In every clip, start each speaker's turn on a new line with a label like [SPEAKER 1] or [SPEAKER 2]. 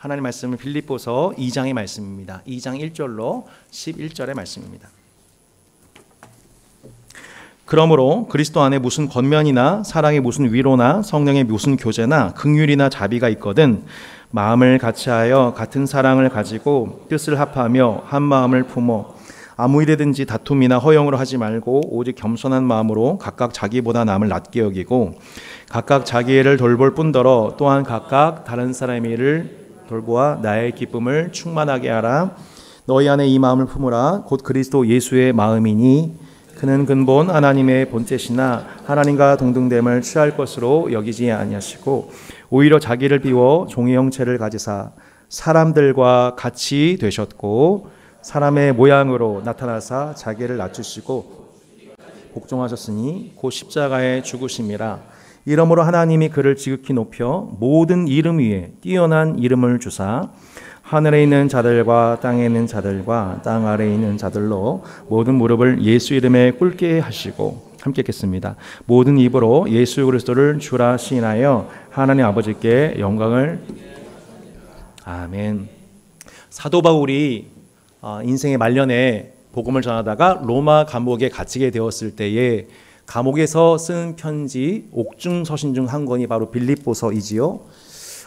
[SPEAKER 1] 하나님 말씀은 빌립보서 2장의 말씀입니다. 2장 1절로 11절의 말씀입니다. 그러므로 그리스도 안에 무슨 권면이나 사랑의 무슨 위로나 성령의 무슨 교제나 긍휼이나 자비가 있거든 마음을 같이하여 같은 사랑을 가지고 뜻을 합하며 한 마음을 품어 아무 일에든지 다툼이나 허영으로 하지 말고 오직 겸손한 마음으로 각각 자기보다 남을 낮게 여기고 각각 자기 일을 돌볼 뿐더러 또한 각각 다른 사람의 일을 돌보아 나의 기쁨을 충만하게 하라. 너희 안에 이 마음을 품으라. 곧 그리스도 예수의 마음이니 그는 근본 하나님의 본체시나 하나님과 동등됨을 취할 것으로 여기지 아니하시고 오히려 자기를 비워 종의 형체를 가지사 사람들과 같이 되셨고 사람의 모양으로 나타나사 자기를 낮추시고 복종하셨으니 곧 십자가에 죽으심이라. 이러므로 하나님이 그를 지극히 높여 모든 이름 위에 뛰어난 이름을 주사 하늘에 있는 자들과 땅에 있는 자들과 땅 아래에 있는 자들로 모든 무릎을 예수 이름에 꿇게 하시고 함께 읽겠습니다. 모든 입으로 예수 그리스도를 주라 시인하여 하나님 아버지께 영광을. 아멘. 사도 바울이 인생의 말년에 복음을 전하다가 로마 감옥에 갇히게 되었을 때에 감옥에서 쓴 편지 옥중 서신 중 한 권이 바로 빌립보서이지요.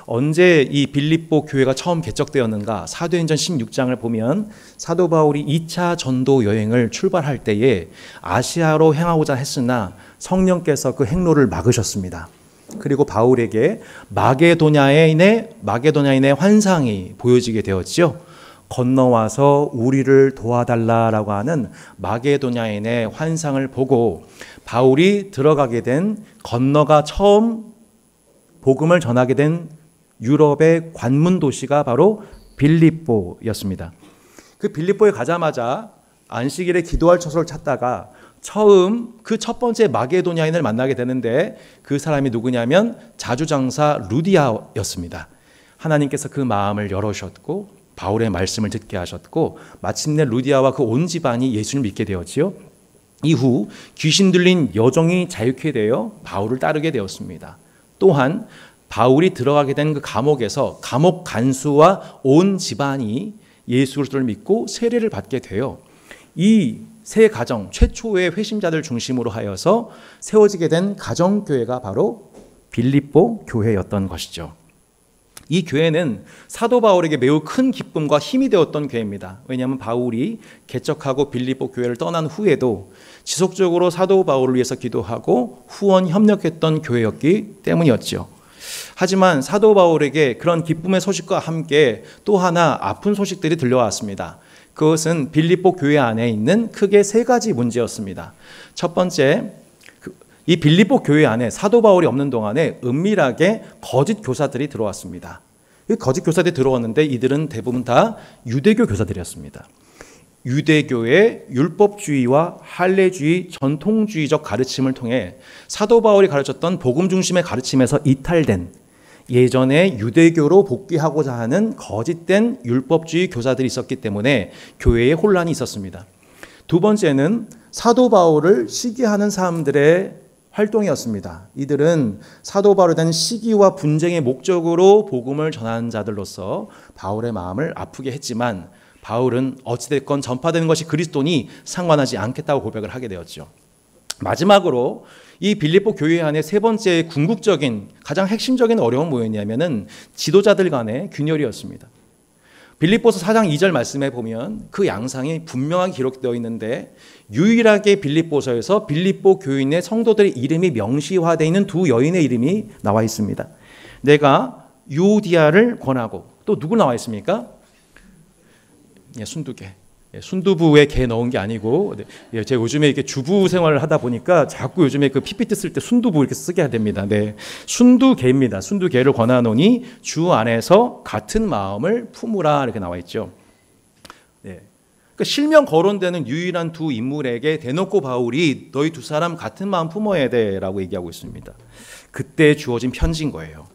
[SPEAKER 1] 언제 이 빌립보 교회가 처음 개척되었는가? 사도행전 16장을 보면 사도 바울이 2차 전도 여행을 출발할 때에 아시아로 행하고자 했으나 성령께서 그 행로를 막으셨습니다. 그리고 바울에게 마게도냐인의 환상이 보여지게 되었지요. 건너와서 우리를 도와달라라고 하는 마게도냐인의 환상을 보고 바울이 들어가게 된, 건너가 처음 복음을 전하게 된 유럽의 관문 도시가 바로 빌립보였습니다. 그 빌립보에 가자마자 안식일에 기도할 처소를 찾다가 처음 그 첫 번째 마게도냐인을 만나게 되는데 그 사람이 누구냐면 자주장사 루디아였습니다. 하나님께서 그 마음을 열어주셨고 바울의 말씀을 듣게 하셨고 마침내 루디아와 그 온 집안이 예수님을 믿게 되었지요. 이후 귀신 들린 여종이 자유케 되어 바울을 따르게 되었습니다. 또한 바울이 들어가게 된 그 감옥에서 감옥 간수와 온 집안이 예수 그리스도를 믿고 세례를 받게 돼요. 이 세 가정, 최초의 회심자들 중심으로 하여서 세워지게 된 가정교회가 바로 빌립보 교회였던 것이죠. 이 교회는 사도 바울에게 매우 큰 기쁨과 힘이 되었던 교회입니다. 왜냐하면 바울이 개척하고 빌립보 교회를 떠난 후에도 지속적으로 사도 바울을 위해서 기도하고 후원 협력했던 교회였기 때문이었죠. 하지만 사도 바울에게 그런 기쁨의 소식과 함께 또 하나 아픈 소식들이 들려왔습니다. 그것은 빌립보 교회 안에 있는 크게 세 가지 문제였습니다. 첫 번째, 이 빌립보 교회 안에 사도 바울이 없는 동안에 은밀하게 거짓 교사들이 들어왔습니다. 이 거짓 교사들이 들어왔는데 이들은 대부분 다 유대교 교사들이었습니다. 유대교의 율법주의와 할례주의, 전통주의적 가르침을 통해 사도 바울이 가르쳤던 복음 중심의 가르침에서 이탈된 예전에 유대교로 복귀하고자 하는 거짓된 율법주의 교사들이 있었기 때문에 교회에 혼란이 있었습니다. 두 번째는 사도 바울을 시기하는 사람들의 활동이었습니다. 이들은 사도 바울에 대한 시기와 분쟁의 목적으로 복음을 전하는 자들로서 바울의 마음을 아프게 했지만 바울은 어찌됐건 전파되는 것이 그리스도니 상관하지 않겠다고 고백을 하게 되었죠. 마지막으로 이 빌립보 교회 안에 세 번째 궁극적인 가장 핵심적인 어려움은 뭐였냐면은 지도자들 간의 균열이었습니다. 빌립보서 4장 2절 말씀에 보면 그 양상이 분명하게 기록되어 있는데 유일하게 빌립보서에서 빌립보 교인의 성도들의 이름이 명시화되어 있는 두 여인의 이름이 나와 있습니다. 내가 유오디아를 권하고 또 누구 나와 있습니까? 순두개. 순두부에 개 넣은 게 아니고 제가 요즘에 이렇게 주부 생활을 하다 보니까 자꾸 요즘에 그 PPT 쓸 때 순두부 이렇게 쓰게 해야 됩니다. 네, 순두개입니다. 순두개를 권하노니 주 안에서 같은 마음을 품으라 이렇게 나와 있죠. 네, 그러니까 실명 거론되는 유일한 두 인물에게 대놓고 바울이 너희 두 사람 같은 마음 품어야 돼라고 얘기하고 있습니다. 그때 주어진 편지인 거예요.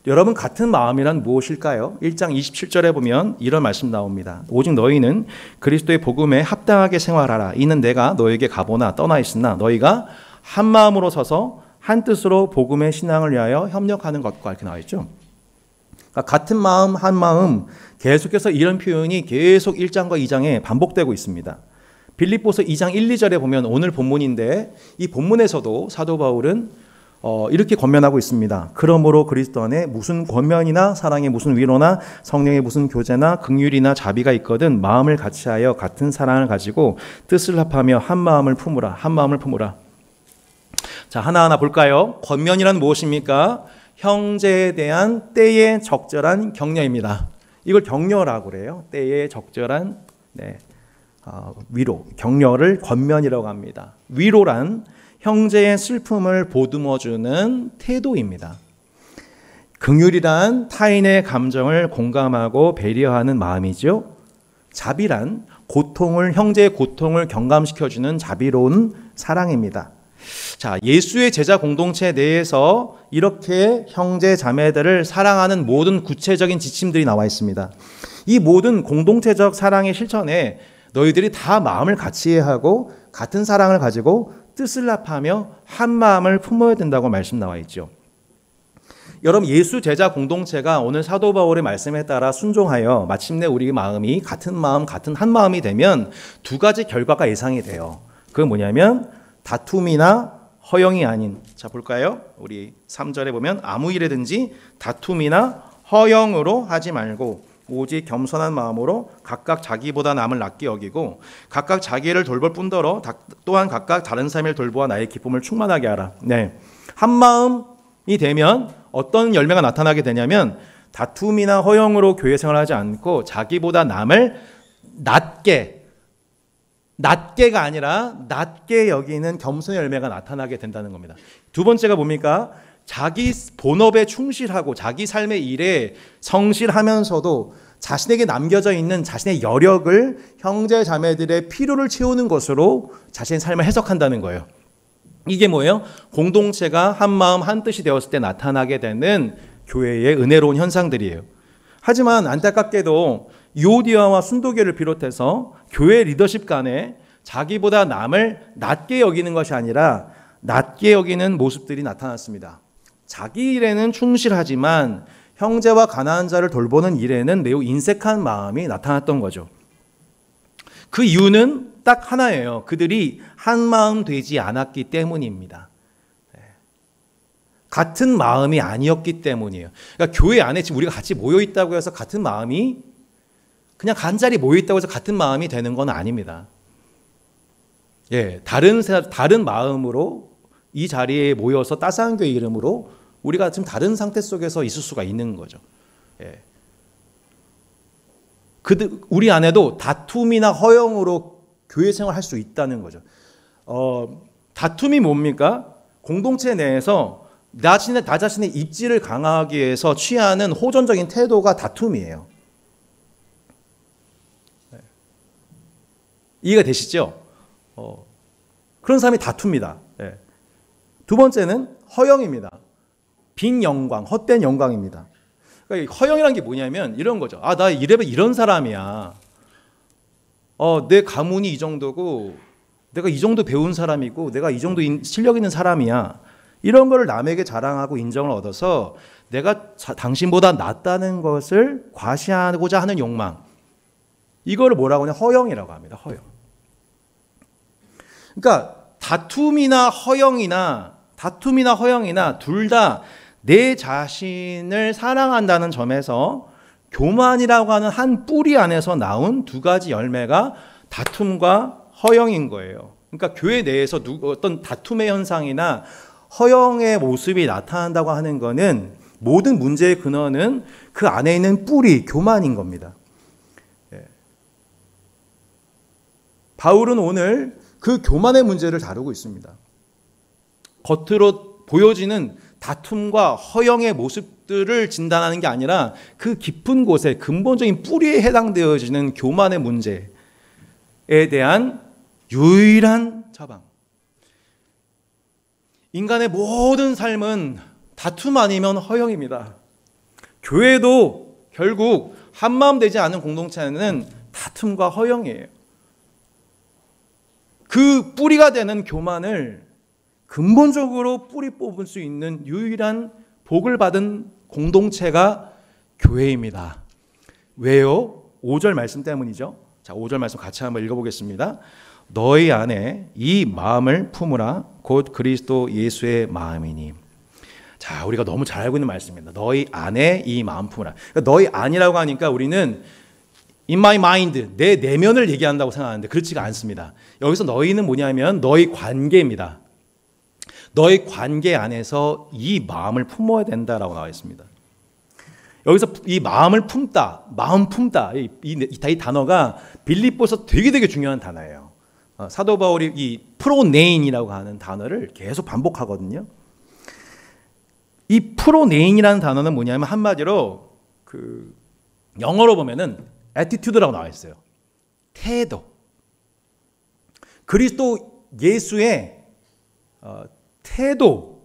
[SPEAKER 1] 여러분 같은 마음이란 무엇일까요? 1장 27절에 보면 이런 말씀 나옵니다. 오직 너희는 그리스도의 복음에 합당하게 생활하라. 이는 내가 너에게 가보나 떠나 있으나 너희가 한 마음으로 서서 한 뜻으로 복음의 신앙을 위하여 협력하는 것과 이렇게 나와 있죠. 그러니까 같은 마음 한 마음, 계속해서 이런 표현이 계속 1장과 2장에 반복되고 있습니다. 빌립보서 2장 1, 2절에 보면 오늘 본문인데 이 본문에서도 사도 바울은 이렇게 권면하고 있습니다. 그러므로 그리스도 안에 무슨 권면이나 사랑의 무슨 위로나 성령의 무슨 교제나 긍휼이나 자비가 있거든 마음을 같이하여 같은 사랑을 가지고 뜻을 합하며 한 마음을 품으라. 한 마음을 품으라. 자, 하나하나 볼까요? 권면이란 무엇입니까? 형제에 대한 때에 적절한 격려입니다. 이걸 격려라고 그래요. 때에 적절한 위로, 격려를 권면이라고 합니다. 위로란 형제의 슬픔을 보듬어주는 태도입니다. 긍휼이란 타인의 감정을 공감하고 배려하는 마음이죠. 자비란 형제의 고통을 경감시켜주는 자비로운 사랑입니다. 자, 예수의 제자 공동체 내에서 이렇게 형제 자매들을 사랑하는 모든 구체적인 지침들이 나와 있습니다. 이 모든 공동체적 사랑의 실천에 너희들이 다 마음을 같이 하고 같은 사랑을 가지고 뜻을 합하며 한 마음을 품어야 된다고 말씀 나와 있죠. 여러분, 예수 제자 공동체가 오늘 사도 바울의 말씀에 따라 순종하여 마침내 우리 마음이 같은 마음, 같은 한 마음이 되면 두 가지 결과가 예상이 돼요. 그건 뭐냐면 다툼이나 허영이 아닌, 자 볼까요? 우리 3절에 보면 아무 일에든지 다툼이나 허영으로 하지 말고 오직 겸손한 마음으로 각각 자기보다 남을 낫게 여기고 각각 자기를 돌볼 뿐더러 또한 각각 다른 사람을 돌보아 나의 기쁨을 충만하게 하라. 네, 한 마음이 되면 어떤 열매가 나타나게 되냐면 다툼이나 허영으로 교회 생활하지 않고 자기보다 남을 낮게가 아니라 낮게 여기는 겸손의 열매가 나타나게 된다는 겁니다. 두 번째가 뭡니까? 자기 본업에 충실하고 자기 삶의 일에 성실하면서도 자신에게 남겨져 있는 자신의 여력을 형제 자매들의 필요를 채우는 것으로 자신의 삶을 해석한다는 거예요. 이게 뭐예요? 공동체가 한 마음 한 뜻이 되었을 때 나타나게 되는 교회의 은혜로운 현상들이에요. 하지만 안타깝게도 유오디아와 순도교를 비롯해서 교회 리더십 간에 자기보다 남을 낮게 여기는 것이 아니라 낮게 여기는 모습들이 나타났습니다. 자기 일에는 충실하지만 형제와 가난한 자를 돌보는 일에는 매우 인색한 마음이 나타났던 거죠. 그 이유는 딱 하나예요. 그들이 한 마음 되지 않았기 때문입니다. 같은 마음이 아니었기 때문이에요. 그러니까 교회 안에 지금 우리가 같이 모여 있다고 해서 같은 마음이 그냥 간절히 모여 있다고 해서 같은 마음이 되는 건 아닙니다. 다른 마음으로 이 자리에 모여서 따스한 교회 이름으로 우리가 지금 다른 상태 속에서 있을 수가 있는 거죠. 우리 안에도 다툼이나 허영으로 교회 생활할 수 있다는 거죠. 다툼이 뭡니까? 공동체 내에서 나 자신의 입지를 강화하기 위해서 취하는 호전적인 태도가 다툼이에요. 이해가 되시죠? 그런 사람이 다툽니다. 두 번째는 허영입니다. 빈 영광, 헛된 영광입니다. 그러니까 허영이라는 게 뭐냐면 이런 거죠. 나 이런 사람이야. 내 가문이 이 정도고 내가 이 정도 배운 사람이고 내가 이 정도 실력 있는 사람이야. 이런 거를 남에게 자랑하고 인정을 얻어서 내가 당신보다 낫다는 것을 과시하고자 하는 욕망. 이거를 뭐라고 하냐? 허영이라고 합니다. 허영. 그러니까 다툼이나 허영이나 둘 다 내 자신을 사랑한다는 점에서 교만이라고 하는 한 뿌리 안에서 나온 두 가지 열매가 다툼과 허영인 거예요. 그러니까 교회 내에서 어떤 다툼의 현상이나 허영의 모습이 나타난다고 하는 것은 모든 문제의 근원은 그 안에 있는 뿌리, 교만인 겁니다. 바울은 오늘 그 교만의 문제를 다루고 있습니다. 겉으로 보여지는 다툼과 허영의 모습들을 진단하는 게 아니라 그 깊은 곳에 근본적인 뿌리에 해당되어지는 교만의 문제에 대한 유일한 처방. 인간의 모든 삶은 다툼 아니면 허영입니다. 교회도 결국 한마음 되지 않은 공동체는 다툼과 허영이에요. 그 뿌리가 되는 교만을 근본적으로 뿌리 뽑을 수 있는 유일한 복을 받은 공동체가 교회입니다. 왜요? 5절 말씀 때문이죠. 자, 5절 말씀 같이 한번 읽어보겠습니다. 너희 안에 이 마음을 품으라 곧 그리스도 예수의 마음이니. 자, 우리가 너무 잘 알고 있는 말씀입니다. 너희 안에 이 마음 품으라. 그러니까 너희 안이라고 하니까 우리는 in my mind, 내 내면을 얘기한다고 생각하는데 그렇지가 않습니다. 여기서 너희는 뭐냐면 너희 관계입니다. 너희 관계 안에서 이 마음을 품어야 된다라고 나와 있습니다. 여기서 이 마음을 품다, 마음 품다, 이 단어가 빌립보서 되게 중요한 단어예요. 사도 바울이 이 프로네인이라고 하는 단어를 계속 반복하거든요. 이 프로네인이라는 단어는 뭐냐면 한마디로 그 영어로 보면은 attitude라고 나와 있어요. 태도. 그리스도 예수의 태도,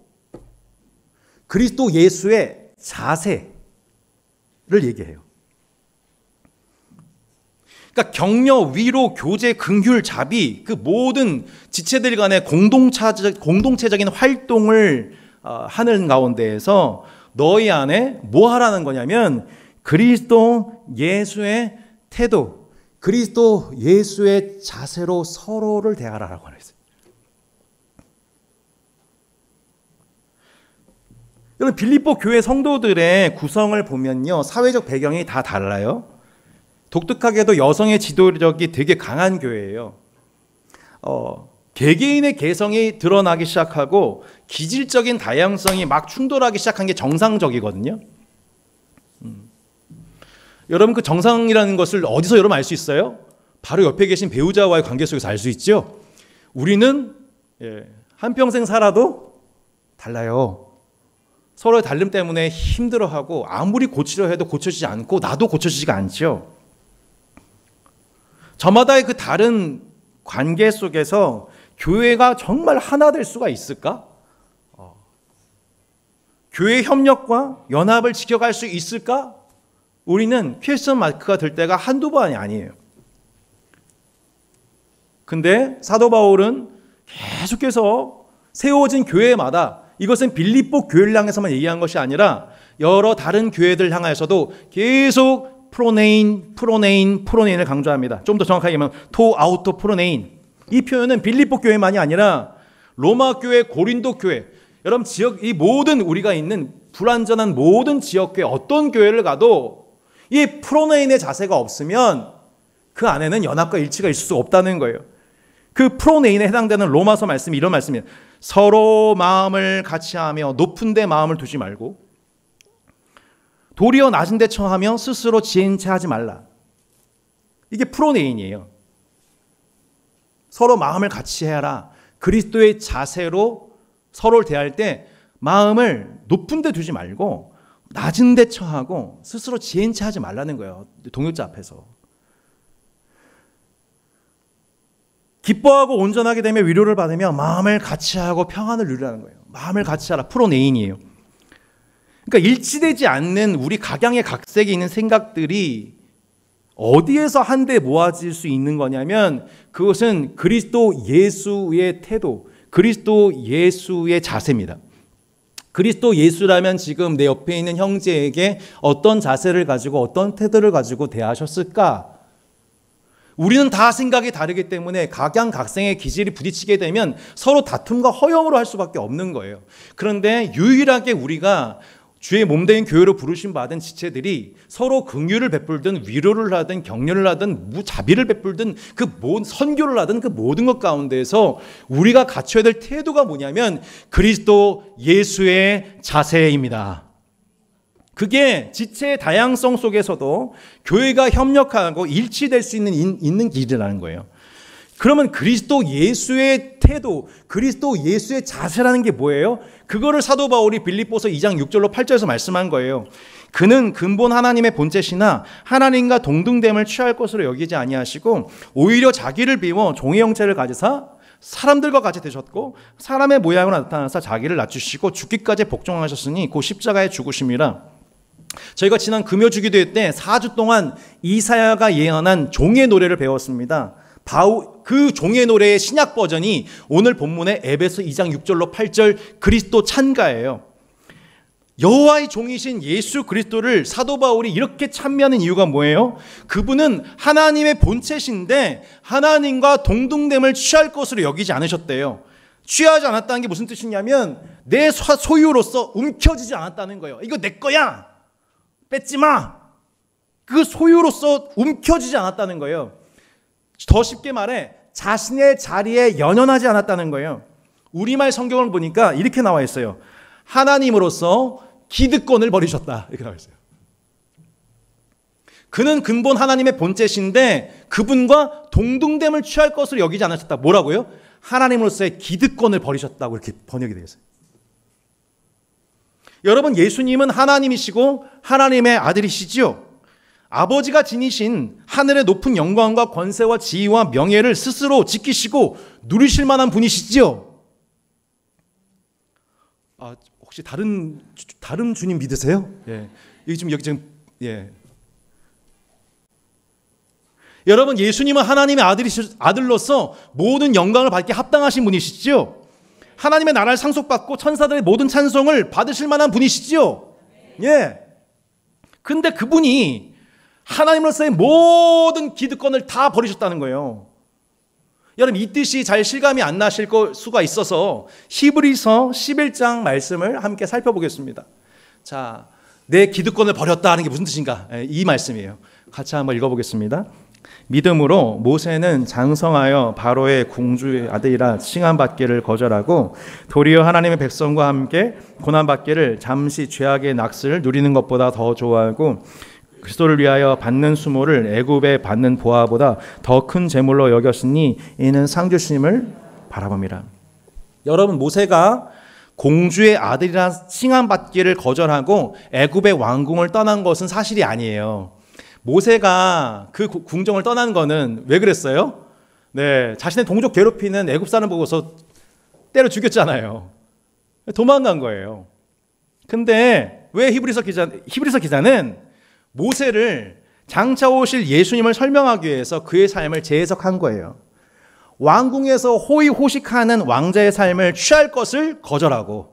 [SPEAKER 1] 그리스도 예수의 자세를 얘기해요. 그러니까 격려, 위로, 교제, 긍휼, 자비 그 모든 지체들 간의 공동체적인 활동을 하는 가운데에서 너희 안에 뭐 하라는 거냐면 그리스도 예수의 태도, 그리스도 예수의 자세로 서로를 대하라라고 하셨어요. 여러분 빌립보 교회 성도들의 구성을 보면요, 사회적 배경이 다 달라요. 독특하게도 여성의 지도력이 되게 강한 교회예요. 개개인의 개성이 드러나기 시작하고 기질적인 다양성이 막 충돌하기 시작한 게 정상적이거든요. 여러분 그 정상이라는 것을 어디서 여러분 알 수 있어요? 바로 옆에 계신 배우자와의 관계 속에서 알 수 있죠. 우리는 한평생 살아도 달라요. 서로의 다름 때문에 힘들어하고 아무리 고치려 해도 고쳐지지 않고 나도 고쳐지지가 않죠. 저마다의 그 다른 관계 속에서 교회가 정말 하나 될 수가 있을까? 교회 협력과 연합을 지켜갈 수 있을까? 우리는 퀘스천 마크가 될 때가 한두 번이 아니에요. 근데 사도 바울은 계속해서 세워진 교회마다, 이것은 빌립보 교회를 향해서만 얘기한 것이 아니라 여러 다른 교회들 향해서도 계속 프로네인을 강조합니다. 좀 더 정확하게 얘기하면 토 아우토 프로네인. 이 표현은 빌립보 교회만이 아니라 로마 교회, 고린도 교회, 여러분 지역, 이 모든 우리가 있는 불완전한 모든 지역교회, 어떤 교회를 가도 이 프로네인의 자세가 없으면 그 안에는 연합과 일치가 있을 수 없다는 거예요. 그 프로네인에 해당되는 로마서 말씀이 이런 말씀이에요. 서로 마음을 같이 하며 높은 데 마음을 두지 말고 도리어 낮은 데 처하며 스스로 지혜인 체 하지 말라. 이게 프로네인이에요. 서로 마음을 같이 해라. 그리스도의 자세로 서로를 대할 때 마음을 높은 데 두지 말고 낮은 데 처하고 스스로 지혜인 체 하지 말라는 거예요. 동역자 앞에서. 기뻐하고 온전하게 되며 위로를 받으며 마음을 같이 하고 평안을 누리라는 거예요. 마음을 같이 하라. 프로네인이에요. 그러니까 일치되지 않는 우리 각양의 각색이 있는 생각들이 어디에서 한데 모아질 수 있는 거냐면 그것은 그리스도 예수의 태도, 그리스도 예수의 자세입니다. 그리스도 예수라면 지금 내 옆에 있는 형제에게 어떤 자세를 가지고 어떤 태도를 가지고 대하셨을까? 우리는 다 생각이 다르기 때문에 각양각색의 기질이 부딪히게 되면 서로 다툼과 허영으로 할 수밖에 없는 거예요. 그런데 유일하게 우리가 주의 몸된 교회로 부르심 받은 지체들이 서로 긍휼을 베풀든 위로를 하든 격려를 하든 무자비를 베풀든 그 선교를 하든 그 모든 것 가운데에서 우리가 갖춰야 될 태도가 뭐냐면 그리스도 예수의 자세입니다. 그게 지체의 다양성 속에서도 교회가 협력하고 일치될 수 있는 길이라는 거예요. 그러면 그리스도 예수의 태도, 그리스도 예수의 자세라는 게 뭐예요? 그거를 사도 바울이 빌립보서 2장 6절로 8절에서 말씀한 거예요. 그는 근본 하나님의 본체시나 하나님과 동등됨을 취할 것으로 여기지 아니하시고 오히려 자기를 비워 종의 형체를 가지사 사람들과 같이 되셨고 사람의 모양으로 나타나사 자기를 낮추시고 죽기까지 복종하셨으니 그 십자가의 죽으심이라. 저희가 지난 금요 주기도회 때 4주 동안 이사야가 예언한 종의 노래를 배웠습니다. 그 종의 노래의 신약 버전이 오늘 본문의 에베소 2장 6절로 8절 그리스도 찬가예요. 여호와의 종이신 예수 그리스도를 사도 바울이 이렇게 찬미하는 이유가 뭐예요? 그분은 하나님의 본체신데 하나님과 동등됨을 취할 것으로 여기지 않으셨대요. 취하지 않았다는 게 무슨 뜻이냐면 내 소유로서 움켜쥐지 않았다는 거예요. 이거 내 거야, 뺏지 마. 그 소유로서 움켜쥐지 않았다는 거예요. 더 쉽게 말해 자신의 자리에 연연하지 않았다는 거예요. 우리말 성경을 보니까 이렇게 나와 있어요. 하나님으로서 기득권을 버리셨다, 이렇게 나와 있어요. 그는 근본 하나님의 본체신데 그분과 동등됨을 취할 것으로 여기지 않으셨다. 뭐라고요? 하나님으로서의 기득권을 버리셨다고 이렇게 번역이 되어 있어요. 여러분, 예수님은 하나님이시고 하나님의 아들이시지요. 아버지가 지니신 하늘의 높은 영광과 권세와 지위와 명예를 스스로 지키시고 누리실 만한 분이시지요. 혹시 다른 주님 믿으세요? 예. 여기 지금 여러분, 예수님은 하나님의 아들로서 모든 영광을 받기 합당하신 분이시죠. 하나님의 나라를 상속받고 천사들의 모든 찬송을 받으실 만한 분이시죠. 예. 근데 그분이 하나님으로서의 모든 기득권을 다 버리셨다는 거예요. 여러분, 이 뜻이 잘 실감이 안 나실 수가 있어서 히브리서 11장 말씀을 함께 살펴보겠습니다. 자, 내 기득권을 버렸다는 게 무슨 뜻인가? 이 말씀이에요. 같이 한번 읽어보겠습니다. 믿음으로 모세는 장성하여 바로의 공주의 아들이라 칭함받기를 거절하고 도리어 하나님의 백성과 함께 고난받기를 잠시 죄악의 낙슬을 누리는 것보다 더 좋아하고 그리스도를 위하여 받는 수모를 애굽에 받는 보화보다 더 큰 재물로 여겼으니 이는 상 주심을 바라봅니다. 여러분, 모세가 공주의 아들이라 칭함받기를 거절하고 애굽의 왕궁을 떠난 것은 사실이 아니에요. 모세가 그 궁정을 떠난 거는 왜 그랬어요? 네, 자신의 동족 괴롭히는 애굽 사람 보고서 때려 죽였잖아요. 도망간 거예요. 근데 왜 히브리서 기자는 모세를 장차 오실 예수님을 설명하기 위해서 그의 삶을 재해석한 거예요. 왕궁에서 호의호식하는 왕자의 삶을 취할 것을 거절하고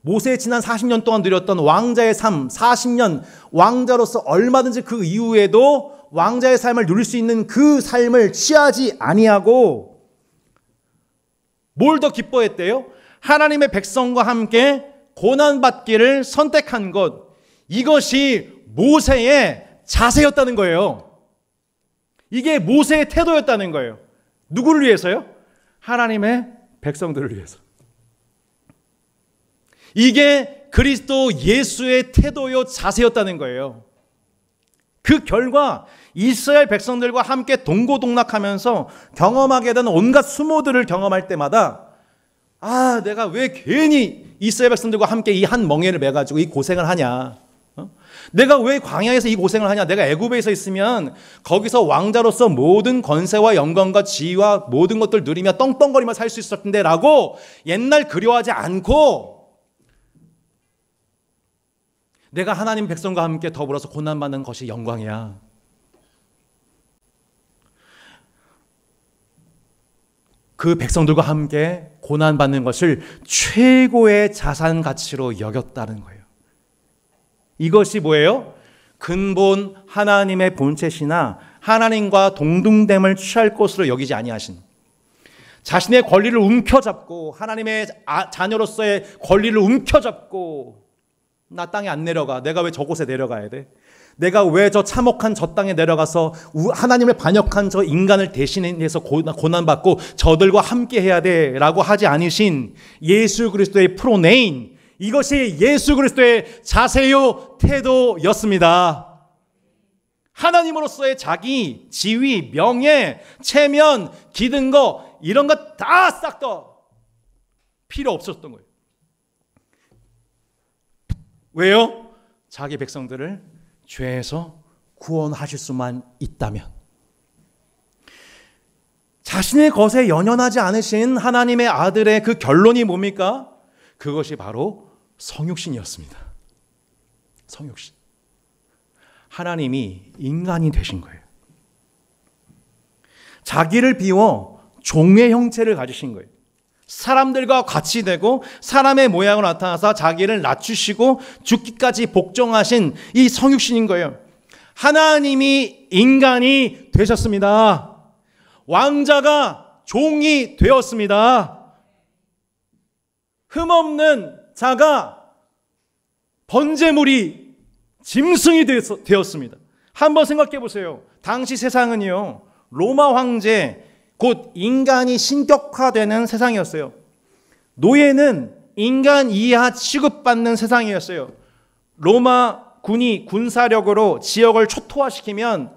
[SPEAKER 1] 모세의 지난 40년 동안 누렸던 왕자의 삶, 40년 왕자로서 얼마든지 그 이후에도 왕자의 삶을 누릴 수 있는 그 삶을 취하지 아니하고 뭘 더 기뻐했대요? 하나님의 백성과 함께 고난받기를 선택한 것, 이것이 모세의 자세였다는 거예요. 이게 모세의 태도였다는 거예요. 누구를 위해서요? 하나님의 백성들을 위해서. 이게 그리스도 예수의 태도요 자세였다는 거예요. 그 결과 이스라엘 백성들과 함께 동고동락하면서 경험하게 되는 온갖 수모들을 경험할 때마다 내가 왜 괜히 이스라엘 백성들과 함께 이 한 멍에를 매가지고 이 고생을 하냐. 내가 왜 광야에서 이 고생을 하냐. 내가 애굽에서 있으면 거기서 왕자로서 모든 권세와 영광과 지위와 모든 것들 누리며 떵떵거리며 살 수 있었을 텐데 라고 옛날 그리워하지 않고 내가 하나님 백성과 함께 더불어서 고난받는 것이 영광이야. 그 백성들과 함께 고난받는 것을 최고의 자산 가치로 여겼다는 거예요. 이것이 뭐예요? 근본 하나님의 본체시나 하나님과 동등됨을 취할 것으로 여기지 아니하신, 자신의 권리를 움켜잡고 하나님의 자녀로서의 권리를 움켜잡고 나 땅에 안 내려가. 내가 왜 저곳에 내려가야 돼? 내가 왜 저 참혹한 저 땅에 내려가서 하나님을 반역한 저 인간을 대신해서 고난받고 저들과 함께 해야 돼? 라고 하지 않으신 예수 그리스도의 프로네인, 이것이 예수 그리스도의 자세요 태도였습니다. 하나님으로서의 자기, 지위, 명예, 체면, 기든 거 이런 거 다 싹 다 필요 없었던 거예요. 왜요? 자기 백성들을 죄에서 구원하실 수만 있다면. 자신의 것에 연연하지 않으신 하나님의 아들의 그 결론이 뭡니까? 그것이 바로 성육신이었습니다. 성육신. 하나님이 인간이 되신 거예요. 자기를 비워 종의 형체를 가지신 거예요. 사람들과 같이 되고 사람의 모양으로 나타나서 자기를 낮추시고 죽기까지 복종하신 이 성육신인 거예요. 하나님이 인간이 되셨습니다. 왕자가 종이 되었습니다. 흠없는 자가 번제물이 짐승이 되었습니다. 한번 생각해 보세요. 당시 세상은요, 로마 황제 곧 인간이 신격화되는 세상이었어요. 노예는 인간 이하 취급받는 세상이었어요. 로마 군이 군사력으로 지역을 초토화시키면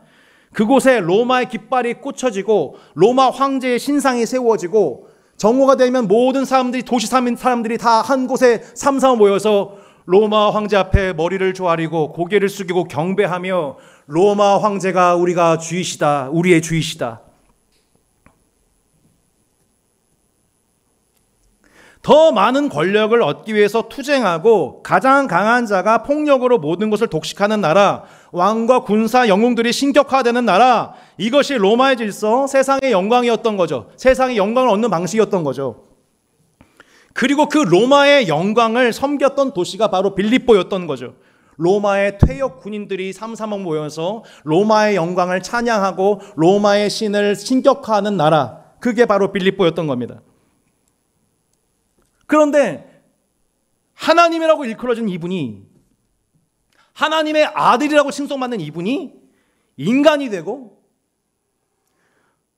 [SPEAKER 1] 그곳에 로마의 깃발이 꽂혀지고 로마 황제의 신상이 세워지고 정오가 되면 모든 사람들이, 도시 사람들이 다 한 곳에 삼삼 모여서 로마 황제 앞에 머리를 조아리고 고개를 숙이고 경배하며 로마 황제가 우리가 주이시다, 우리의 주이시다. 더 많은 권력을 얻기 위해서 투쟁하고 가장 강한 자가 폭력으로 모든 것을 독식하는 나라, 왕과 군사 영웅들이 신격화되는 나라, 이것이 로마의 질서, 세상의 영광이었던 거죠. 세상의 영광을 얻는 방식이었던 거죠. 그리고 그 로마의 영광을 섬겼던 도시가 바로 빌립보였던 거죠. 로마의 퇴역 군인들이 삼삼오오 모여서 로마의 영광을 찬양하고 로마의 신을 신격화하는 나라, 그게 바로 빌립보였던 겁니다. 그런데 하나님이라고 일컬어진 이분이, 하나님의 아들이라고 칭송받는 이분이 인간이 되고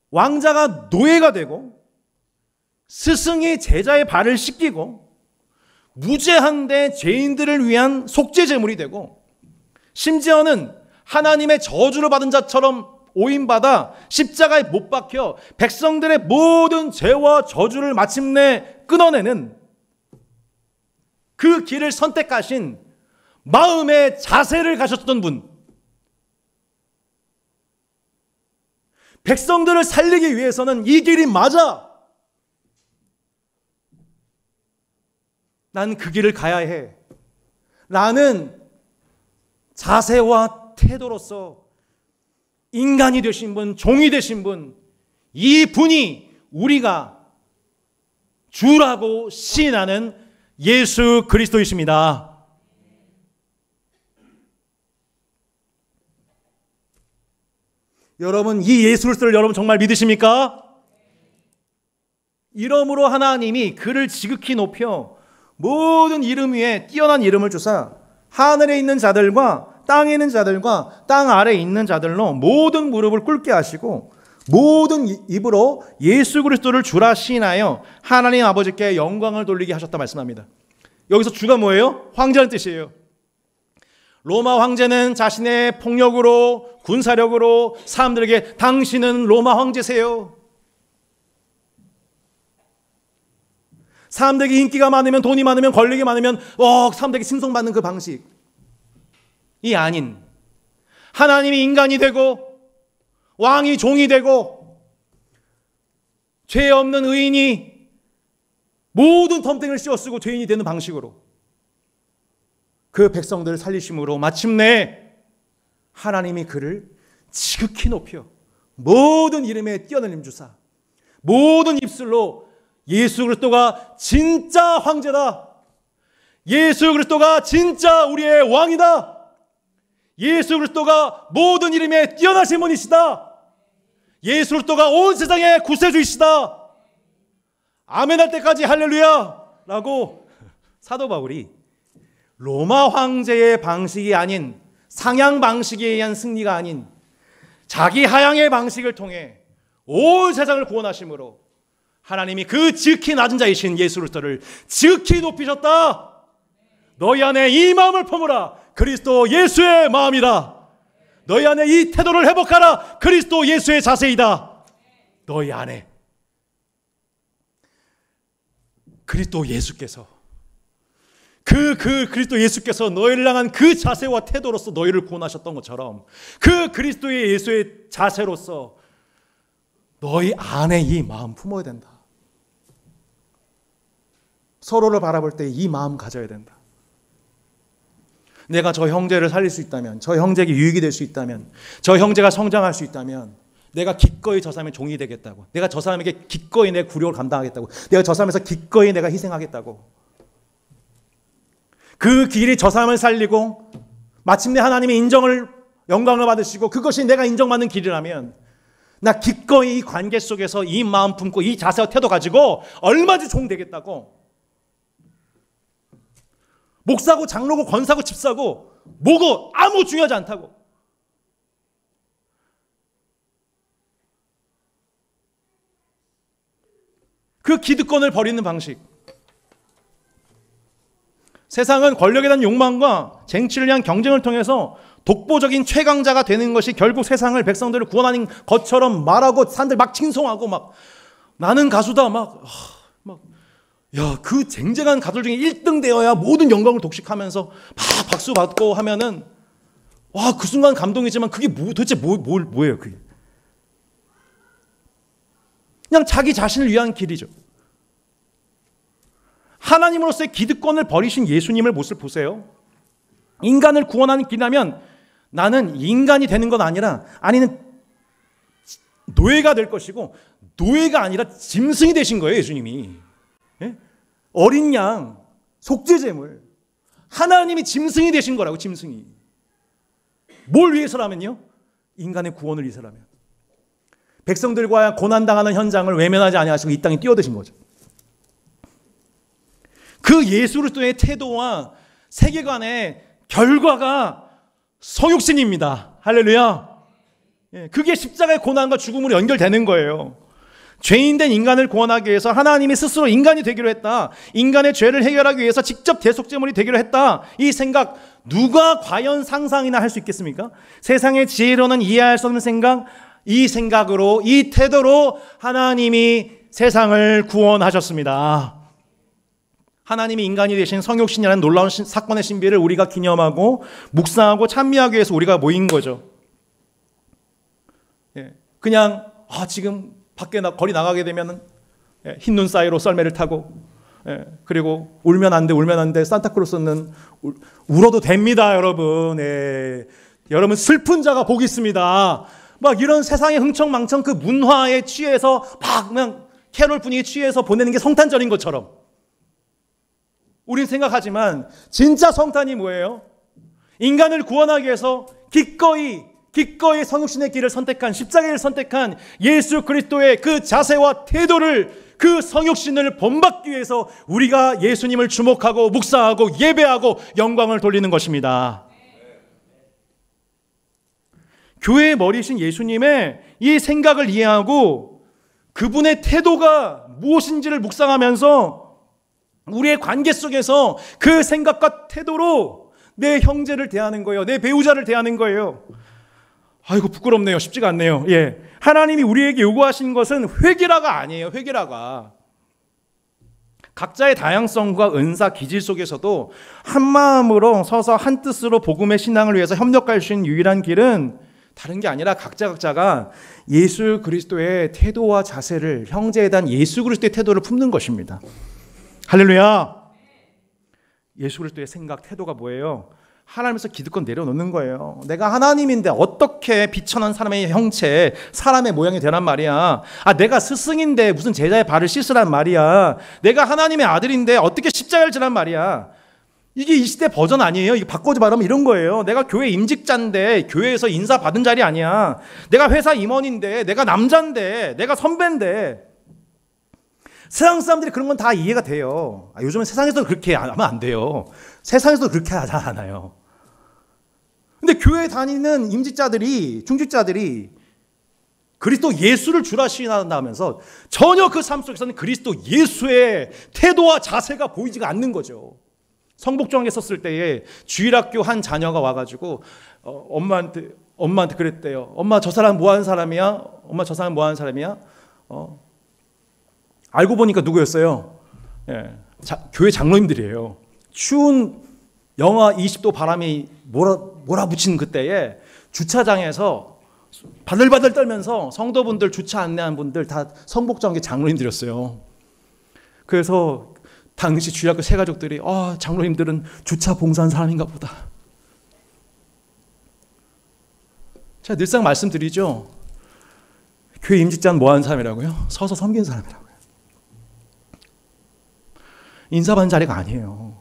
[SPEAKER 1] 왕자가 노예가 되고 스승이 제자의 발을 씻기고 무죄한데 죄인들을 위한 속죄 제물이 되고 심지어는 하나님의 저주를 받은 자처럼 오인받아 십자가에 못 박혀 백성들의 모든 죄와 저주를 마침내 끊어내는 그 길을 선택하신 마음의 자세를 가졌던 분, 백성들을 살리기 위해서는 이 길이 맞아, 난 그 길을 가야 해 라는 자세와 태도로서 인간이 되신 분, 종이 되신 분, 이 분이 우리가 주라고 시인하는 예수 그리스도이십니다. 여러분, 이 예수 그리스도를 여러분 정말 믿으십니까? 이러므로 하나님이 그를 지극히 높여 모든 이름 위에 뛰어난 이름을 주사 하늘에 있는 자들과 땅에 있는 자들과 땅 아래에 있는 자들로 모든 무릎을 꿇게 하시고 모든 입으로 예수 그리스도를 주라 시인하여 하나님 아버지께 영광을 돌리게 하셨다 말씀합니다. 여기서 주가 뭐예요? 황제라는 뜻이에요. 로마 황제는 자신의 폭력으로, 군사력으로 사람들에게 당신은 로마 황제세요, 사람들에게 인기가 많으면, 돈이 많으면, 권력이 많으면 사람들에게 칭송받는 그 방식이 아닌, 하나님이 인간이 되고 왕이 종이 되고 죄 없는 의인이 모든 덤탱이를 씌워쓰고 죄인이 되는 방식으로 그 백성들을 살리심으로 마침내 하나님이 그를 지극히 높여 모든 이름에 뛰어난 이름 주사 모든 입술로 예수 그리스도가 진짜 황제다, 예수 그리스도가 진짜 우리의 왕이다, 예수 그리스도가 모든 이름에 뛰어나신 분이시다, 예수 그리스도가 온 세상의 구세주이시다, 아멘 할 때까지 할렐루야 라고 사도 바울이 로마 황제의 방식이 아닌, 상향 방식에 의한 승리가 아닌 자기 하향의 방식을 통해 온 세상을 구원하심으로 하나님이 그 지극히 낮은 자이신 예수 그리스도를 지극히 높이셨다. 너희 안에 이 마음을 품으라. 그리스도 예수의 마음이다. 너희 안에 이 태도를 회복하라. 그리스도 예수의 자세이다. 너희 안에 그리스도 예수께서 그리스도 예수께서 너희를 향한 그 자세와 태도로서 너희를 구원하셨던 것처럼 그 그리스도의 예수의 자세로서 너희 안에 이 마음 품어야 된다. 서로를 바라볼 때 이 마음 가져야 된다. 내가 저 형제를 살릴 수 있다면, 저 형제에게 유익이 될 수 있다면, 저 형제가 성장할 수 있다면 내가 기꺼이 저 사람의 종이 되겠다고. 내가 저 사람에게 기꺼이 내 굴욕을 감당하겠다고. 내가 저 사람에서 기꺼이 내가 희생하겠다고. 그 길이 저 사람을 살리고 마침내 하나님의 인정을, 영광을 받으시고 그것이 내가 인정받는 길이라면 나 기꺼이 이 관계 속에서 이 마음 품고 이 자세와 태도 가지고 얼마든지 종 되겠다고. 목사고 장로고 권사고 집사고 뭐고 아무 중요하지 않다고. 그 기득권을 버리는 방식. 세상은 권력에 대한 욕망과 쟁취를 위한 경쟁을 통해서 독보적인 최강자가 되는 것이 결국 세상을, 백성들을 구원하는 것처럼 말하고 사람들 막 칭송하고 막 나는 가수다 야, 그 쟁쟁한 가수들 중에 1등 되어야 모든 영광을 독식하면서 막 박수 받고 하면은 와, 그 순간 감동이지만 그게 도대체 뭐예요, 그게? 그냥 자기 자신을 위한 길이죠. 하나님으로서의 기득권을 버리신 예수님을 모습을 보세요. 인간을 구원하는 길이라면 나는 인간이 되는 건 아니라 아니는 노예가 될 것이고 노예가 아니라 짐승이 되신 거예요, 예수님이. 예? 어린 양, 속죄제물. 하나님이 짐승이 되신 거라고, 짐승이. 뭘 위해서라면요? 인간의 구원을 위해서라면. 백성들과 고난당하는 현장을 외면하지 아니하시고 이 땅에 뛰어드신 거죠. 그 예수 그리스도의 태도와 세계관의 결과가 성육신입니다. 할렐루야. 그게 십자가의 고난과 죽음으로 연결되는 거예요. 죄인된 인간을 구원하기 위해서 하나님이 스스로 인간이 되기로 했다. 인간의 죄를 해결하기 위해서 직접 대속제물이 되기로 했다. 이 생각 누가 과연 상상이나 할 수 있겠습니까? 세상의 지혜로는 이해할 수 없는 생각, 이 생각으로, 이 태도로 하나님이 세상을 구원하셨습니다. 하나님이 인간이 되신 성육신이라는 놀라운 사건의 신비를 우리가 기념하고 묵상하고 찬미하기 위해서 우리가 모인 거죠. 그냥 지금 밖에 거리 나가게 되면 흰 눈 사이로 썰매를 타고 그리고 울면 안 돼 산타클로스는 울어도 됩니다, 여러분. 여러분 슬픈 자가 복이 있습니다. 막 이런 세상의 흥청망청 그 문화에 취해서 막 그냥 캐롤 분위기에 취해서 보내는 게 성탄절인 것처럼 우린 생각하지만 진짜 성탄이 뭐예요? 인간을 구원하기 위해서 기꺼이 성육신의 길을 선택한, 십자가를 선택한 예수 그리스도의 그 자세와 태도를, 그 성육신을 본받기 위해서 우리가 예수님을 주목하고 묵상하고 예배하고 영광을 돌리는 것입니다. 교회의 머리신 예수님의 이 생각을 이해하고 그분의 태도가 무엇인지를 묵상하면서 우리의 관계 속에서 그 생각과 태도로 내 형제를 대하는 거예요. 내 배우자를 대하는 거예요. 아이고 부끄럽네요. 쉽지가 않네요. 하나님이 우리에게 요구하신 것은 회개라가 아니에요. 회개라가. 각자의 다양성과 은사, 기질 속에서도 한 마음으로 서서 한 뜻으로 복음의 신앙을 위해서 협력할 수 있는 유일한 길은 다른 게 아니라 각자가 예수 그리스도의 태도와 자세를, 형제에 대한 예수 그리스도의 태도를 품는 것입니다. 할렐루야. 예수 그리스도의 생각, 태도가 뭐예요? 하나님에서 기득권 내려놓는 거예요. 내가 하나님인데 어떻게 비천한 사람의 형체, 사람의 모양이 되란 말이야. 내가 스승인데 무슨 제자의 발을 씻으란 말이야. 내가 하나님의 아들인데 어떻게 십자가를 지란 말이야. 이게 이 시대 버전 아니에요. 이거 바꿔서 말하면 이런 거예요. 내가 교회 임직자인데 교회에서 인사 받은 자리 아니야. 내가 회사 임원인데, 내가 남자인데, 내가 선배인데. 세상 사람들이 그런 건 다 이해가 돼요. 요즘은 세상에서도 그렇게 하면 안 돼요. 세상에서도 그렇게 하지 않아요. 근데 교회 다니는 임직자들이, 중직자들이 그리스도 예수를 주라 시인한다면서 전혀 그 삶 속에서는 그리스도 예수의 태도와 자세가 보이지가 않는 거죠. 성복종에 썼을 때에 주일학교 한 자녀가 와가지고 엄마한테 그랬대요. 엄마 저 사람 뭐 하는 사람이야? 엄마 저 사람 뭐 하는 사람이야? 알고 보니까 누구였어요? 교회 장로님들이에요. 추운 영하 20도 바람이 몰아붙이는 그때에 주차장에서 바들바들 떨면서 성도분들 주차 안내한 분들 다 성복종교 장로님들이었어요. 그래서 당시 주일학교 새 가족들이 장로님들은 주차 봉사한 사람인가 보다. 제가 늘상 말씀드리죠. 교회 임직자는 뭐 하는 사람이라고요? 서서 섬기는 사람이라고요. 인사받는 자리가 아니에요.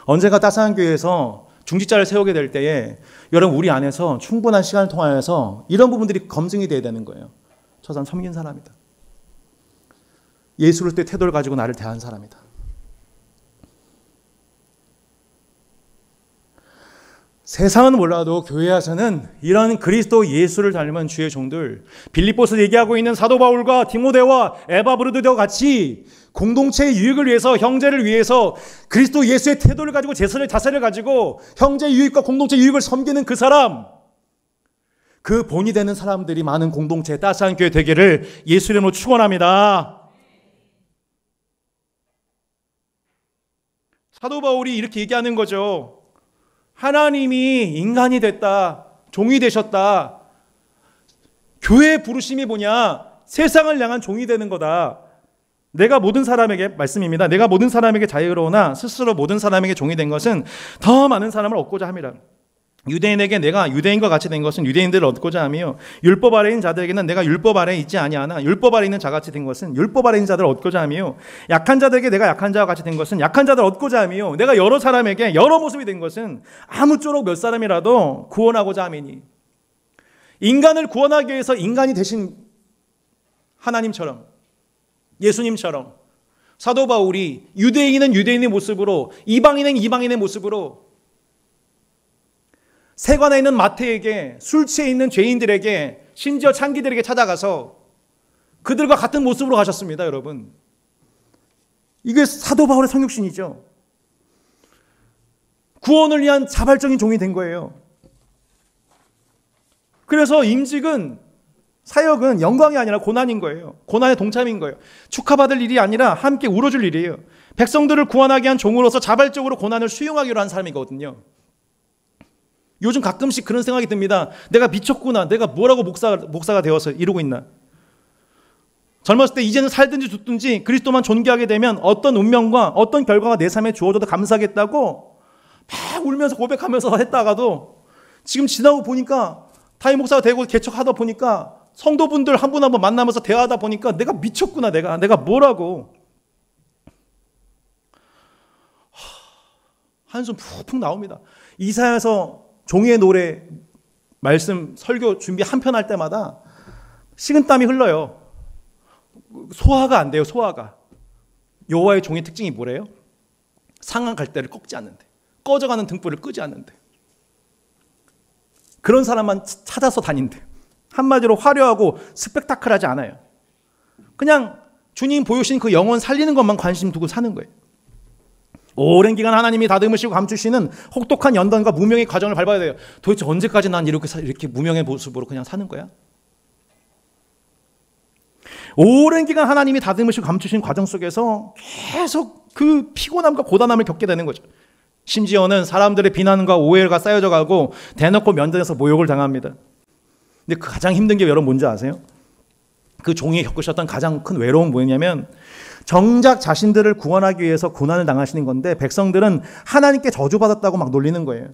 [SPEAKER 1] 언젠가 따스한 교회에서 중직자를 세우게 될 때에 여러분 우리 안에서 충분한 시간을 통하여서 이런 부분들이 검증이 돼야 되는 거예요. 저 사람 섬긴 사람이다. 예수를 때 태도를 가지고 나를 대한 사람이다. 세상은 몰라도 교회에서는 이런 그리스도 예수를 닮은 주의 종들, 빌립보서 얘기하고 있는 사도 바울과 디모데와 에바브로드와 같이 공동체의 유익을 위해서, 형제를 위해서 그리스도 예수의 태도를 가지고 자세를 가지고 형제의 유익과 공동체의 유익을 섬기는 그 사람, 그 본이 되는 사람들이 많은 공동체의 따스한 교회 되기를 예수 이름으로 축원합니다. 사도 바울이 이렇게 얘기하는 거죠. 하나님이 인간이 됐다. 종이 되셨다. 교회의 부르심이 뭐냐? 세상을 향한 종이 되는 거다. 내가 모든 사람에게, 말씀입니다. 내가 모든 사람에게 자유로우나 스스로 모든 사람에게 종이 된 것은 더 많은 사람을 얻고자 함이라. 유대인에게 내가 유대인과 같이 된 것은 유대인들을 얻고자 하며, 율법 아래인 자들에게는 내가 율법 아래에 있지 아니하나 율법 아래 있는 자같이 된 것은 율법 아래 있는 자들을 얻고자 하며, 약한 자들에게 내가 약한 자와 같이 된 것은 약한 자들을 얻고자 하며, 내가 여러 사람에게 여러 모습이 된 것은 아무쪼록 몇 사람이라도 구원하고자 함이니. 인간을 구원하기 위해서 인간이 되신 하나님처럼, 예수님처럼 사도 바울이 유대인은 유대인의 모습으로, 이방인은 이방인의 모습으로, 세관에 있는 마태에게, 술 취해 있는 죄인들에게, 심지어 창기들에게 찾아가서 그들과 같은 모습으로 가셨습니다. 여러분, 이게 사도 바울의 성육신이죠. 구원을 위한 자발적인 종이 된 거예요. 그래서 임직은, 사역은 영광이 아니라 고난인 거예요. 고난의 동참인 거예요. 축하받을 일이 아니라 함께 울어줄 일이에요. 백성들을 구원하기 위한 종으로서 자발적으로 고난을 수용하기로 한 사람이거든요. 요즘 가끔씩 그런 생각이 듭니다. 내가 미쳤구나. 내가 뭐라고 목사가 되어서 이러고 있나. 젊었을 때 이제는 살든지 죽든지 그리스도만 존귀하게 되면 어떤 운명과 어떤 결과가 내 삶에 주어져도 감사하겠다고 막 울면서 고백하면서 했다가도 지금 지나고 보니까, 담임 목사가 되고 개척하다 보니까, 성도분들 한 분 한 분 만나면서 대화하다 보니까 내가 미쳤구나. 내가 뭐라고. 한숨 푹푹 나옵니다. 이사야서 종의 노래 말씀 설교 준비 한 편 할 때마다 식은땀이 흘러요. 소화가 안 돼요. 소화가. 여호와의 종의 특징이 뭐래요? 상한 갈대를 꺾지 않는데, 꺼져가는 등불을 끄지 않는데, 그런 사람만 찾아서 다닌대. 한마디로 화려하고 스펙타클하지 않아요. 그냥 주님 보여주신 그 영혼 살리는 것만 관심 두고 사는 거예요. 오랜 기간 하나님이 다듬으시고 감추시는 혹독한 연단과 무명의 과정을 밟아야 돼요. 도대체 언제까지 난 이렇게 무명의 모습으로 그냥 사는 거야? 오랜 기간 하나님이 다듬으시고 감추신 과정 속에서 계속 그 피곤함과 고단함을 겪게 되는 거죠. 심지어는 사람들의 비난과 오해가 쌓여져 가고 대놓고 면전에서 모욕을 당합니다. 근데 그 가장 힘든 게 여러분 뭔지 아세요? 그 종이 겪으셨던 가장 큰 외로움은 뭐냐면, 정작 자신들을 구원하기 위해서 고난을 당하시는 건데 백성들은 하나님께 저주받았다고 막 놀리는 거예요.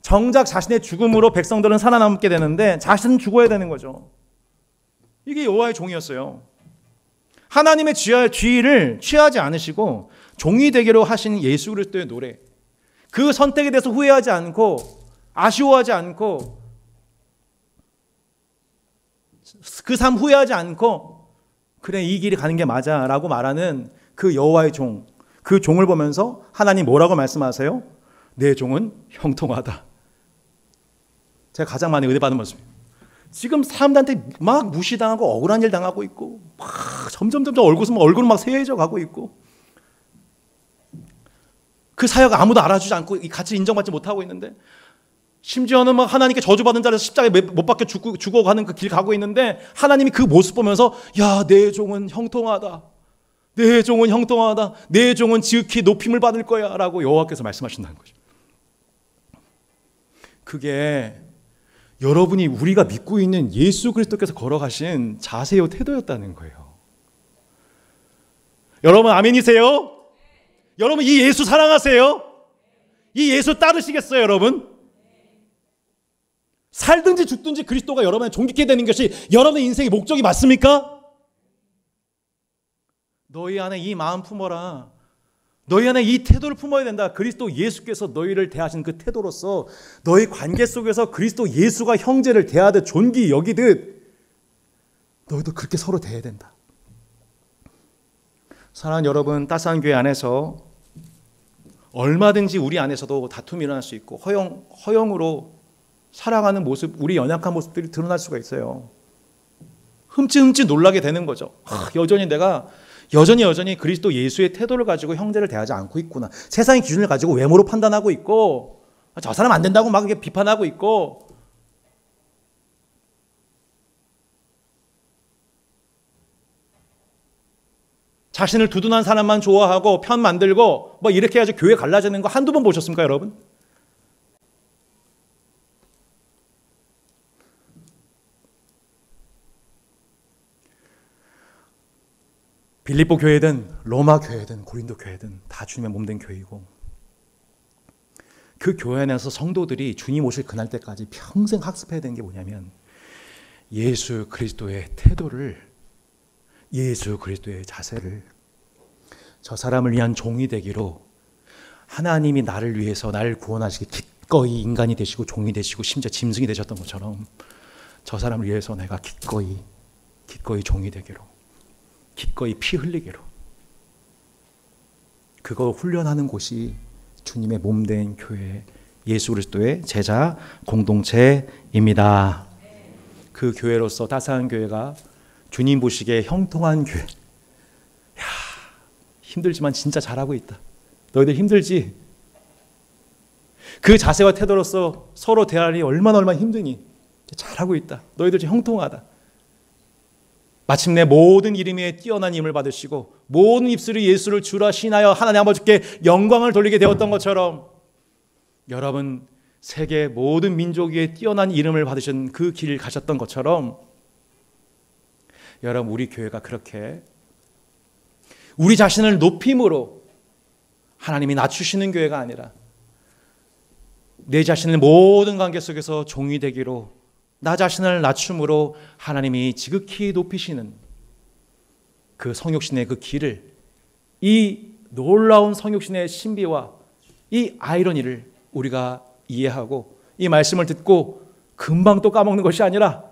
[SPEAKER 1] 정작 자신의 죽음으로 백성들은 살아남게 되는데 자신은 죽어야 되는 거죠. 이게 여호와의 종이었어요. 하나님의 지위를 취하지 않으시고 종이 되기로 하신 예수 그리스도의 노래, 그 선택에 대해서 후회하지 않고 아쉬워하지 않고 그 삶 후회하지 않고, 그래 이 길이 가는 게 맞아 라고 말하는 그 여호와의 종, 그 종을 보면서 하나님 뭐라고 말씀하세요? 내 종은 형통하다. 제가 가장 많이 은혜 받는 모습이에요. 지금 사람들한테 막 무시당하고 억울한 일 당하고 있고, 막 점점 얼굴은 막 새해져 가고 있고, 그 사역 아무도 알아주지 않고 이 가치를 인정받지 못하고 있는데, 심지어는 막 하나님께 저주받은 자리에서 십자가에 못 박혀 죽어가는 그 길 가고 있는데, 하나님이 그 모습 보면서 야, 내 종은 형통하다. 내 종은 형통하다. 내 종은 지극히 높임을 받을 거야 라고 여호와께서 말씀하신다는 거죠. 그게 여러분이 우리가 믿고 있는 예수 그리스도께서 걸어가신 자세요, 태도였다는 거예요. 여러분 아멘이세요? 여러분 이 예수 사랑하세요? 이 예수 따르시겠어요, 여러분? 살든지 죽든지 그리스도가 여러분의 존귀케 되는 것이 여러분의 인생의 목적이 맞습니까? 너희 안에 이 마음 품어라. 너희 안에 이 태도를 품어야 된다. 그리스도 예수께서 너희를 대하신 그 태도로서 너희 관계 속에서 그리스도 예수가 형제를 대하듯 존귀 여기듯 너희도 그렇게 서로 대해야 된다. 사랑하는 여러분, 따스한 교회 안에서 얼마든지 우리 안에서도 다툼이 일어날 수 있고 허영으로 살아가는 모습, 우리 연약한 모습들이 드러날 수가 있어요. 흠칫흠칫 놀라게 되는 거죠. 여전히 그리스도 예수의 태도를 가지고 형제를 대하지 않고 있구나. 세상의 기준을 가지고 외모로 판단하고 있고, 저 사람 안 된다고 막 이렇게 비판하고 있고, 자신을 두둔한 사람만 좋아하고 편 만들고 뭐 이렇게 해가지고 교회 갈라지는 거 한두 번 보셨습니까, 여러분? 빌립보 교회든 로마 교회든 고린도 교회든 다 주님의 몸된 교회이고, 그 교회 안에서 성도들이 주님 오실 그날 때까지 평생 학습해야 되는 게 뭐냐면 예수 그리스도의 태도를, 예수 그리스도의 자세를, 저 사람을 위한 종이 되기로 하나님이 나를 위해서 나를 구원하시기 기꺼이 인간이 되시고 종이 되시고 심지어 짐승이 되셨던 것처럼 저 사람을 위해서 내가 기꺼이 종이 되기로, 기꺼이 피 흘리기로, 그거 훈련하는 곳이 주님의 몸된 교회, 예수 그리스도의 제자 공동체입니다. 그 교회로서 따스한 교회가 주님 보시기에 형통한 교회. 야, 힘들지만 진짜 잘하고 있다. 너희들 힘들지? 그 자세와 태도로서 서로 대하니 얼마나 힘드니? 잘하고 있다. 너희들 지금 형통하다. 마침내 모든 이름 위에 뛰어난 힘을 받으시고 모든 입술이 예수를 주라 신하여 하나님 아버지께 영광을 돌리게 되었던 것처럼, 여러분 세계 모든 민족 위에 뛰어난 이름을 받으신 그 길을 가셨던 것처럼, 여러분 우리 교회가 그렇게 우리 자신을 높임으로 하나님이 낮추시는 교회가 아니라 내 자신을 모든 관계 속에서 종이 되기로, 나 자신을 낮춤으로 하나님이 지극히 높이시는 그 성육신의 그 길을, 이 놀라운 성육신의 신비와 이 아이러니를 우리가 이해하고 이 말씀을 듣고 금방 또 까먹는 것이 아니라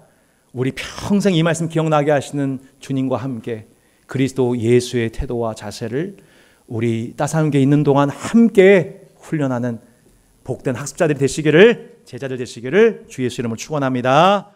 [SPEAKER 1] 우리 평생 이 말씀 기억나게 하시는 주님과 함께 그리스도 예수의 태도와 자세를 우리 따스한 게 있는 동안 함께 훈련하는 복된 학습자들이 되시기를, 제자들 되시기를 주 예수 이름으로 축원합니다.